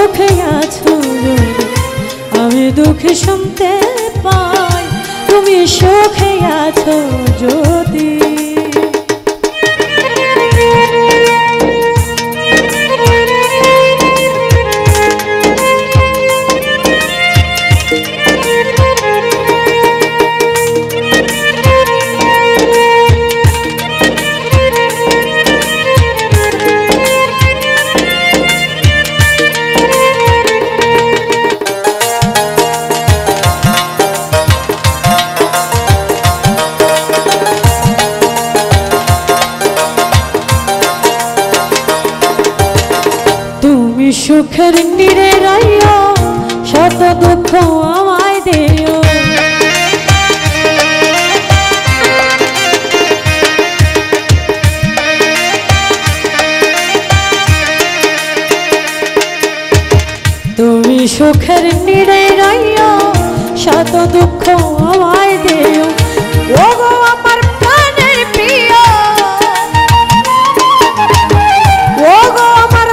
সুখে আছো আমি দুঃখে শুনতে পাই তুমি সুখে আছো যদি সুখের নীড়ে রাইও শত দুঃখ আমায় দিও তুমি সুখের নীড়ে রাইও শত দুঃখ আমায় দিও ও গো আমার প্রাণের প্রিয় ও গো আমার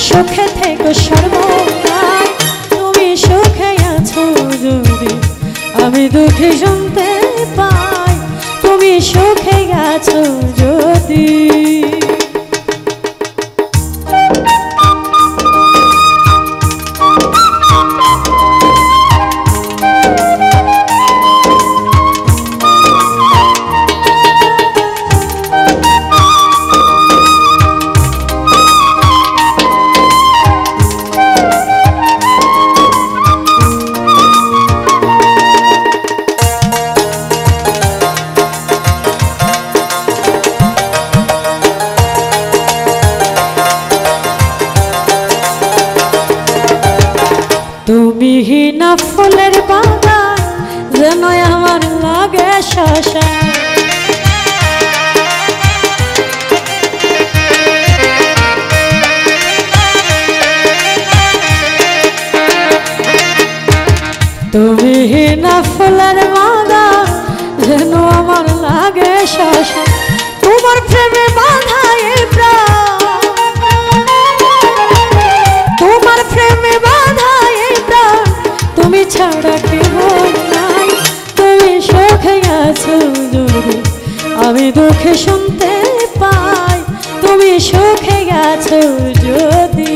সুখে থেকো সর্বদাই তুমি সুখে আছো যদি আমি দুঃখে শুনতে পাই তুমি সুখে আছো যদি তুমিহীনা ফুলের বাগান যেন আমার লাগে শ্মশান তুমিহীনা ফুলের বাগান যেন আমার লাগে শ্মশান তোমার প্রেমে বাঁধা এই প্রাণ তোমার প্রেমে বাঁধা এই প্রাণ তুমি ছাড়া কেউ নাই তুমি সুখে আছো যদি আমি দুঃখে শুনতে পাই তুমি সুখে আছো যদি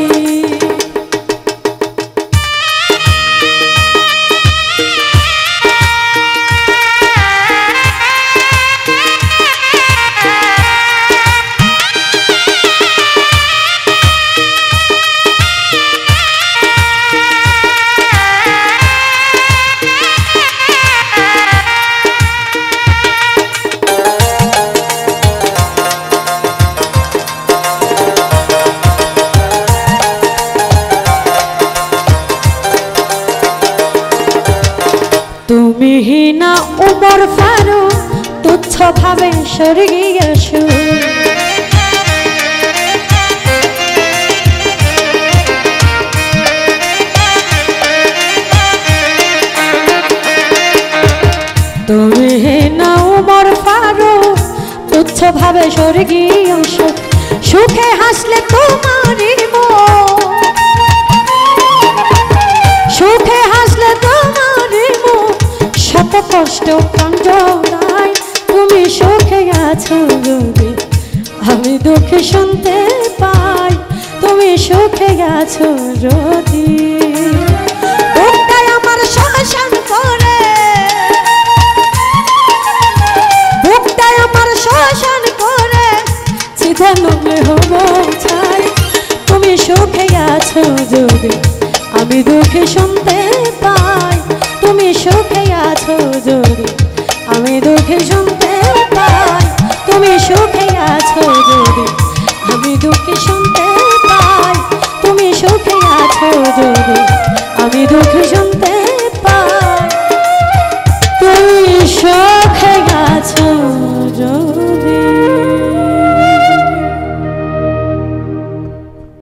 তুমিহীনা উমর ফারুক তুচ্ছ ভাবে স্বর্গীয় সুর তুমিহীনা উমর ফারুক তুচ্ছ ভাবে স্বর্গীয় সুর সুখে হাসলে তোমারই মন সুখে হাসলে তোমারই মন শত কষ্ট কাঞ্জনায় তুমি সুখে আছো যদি আমি দুঃখে শুনতে পাই তুমি সুখে আছো যদি বুকটাই আমার শ্মশান করে বুকটাই আমার শ্মশান করে চিতা নলে হব ছাই তুমি সুখে আছো যদি আমি দুঃখে শুনতে পাই তুমি সুখে আছো যদি আমি দুঃখে শুনতে পাই তুমি সুখে আছো যদি আমি দুঃখে শুনতে পাই তুমি সুখে আছো যদি